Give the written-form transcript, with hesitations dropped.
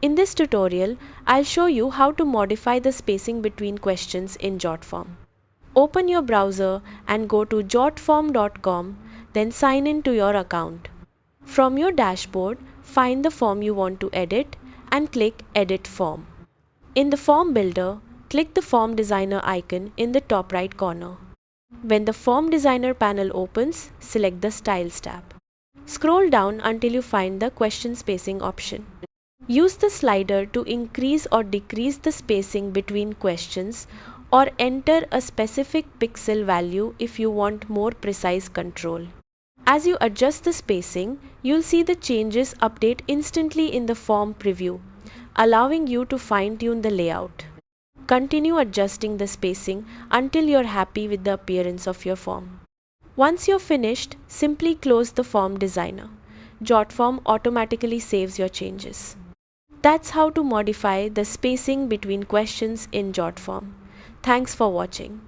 In this tutorial, I'll show you how to modify the spacing between questions in Jotform. Open your browser and go to jotform.com, then sign in to your account. From your dashboard, find the form you want to edit and click Edit Form. In the Form Builder, click the Form Designer icon in the top right corner. When the Form Designer panel opens, select the Styles tab. Scroll down until you find the question spacing option. Use the slider to increase or decrease the spacing between questions or enter a specific pixel value if you want more precise control. As you adjust the spacing, you'll see the changes update instantly in the form preview, allowing you to fine-tune the layout. Continue adjusting the spacing until you're happy with the appearance of your form. Once you're finished, simply close the Form Designer. Jotform automatically saves your changes. That's how to modify the spacing between questions in Jotform. Thanks for watching.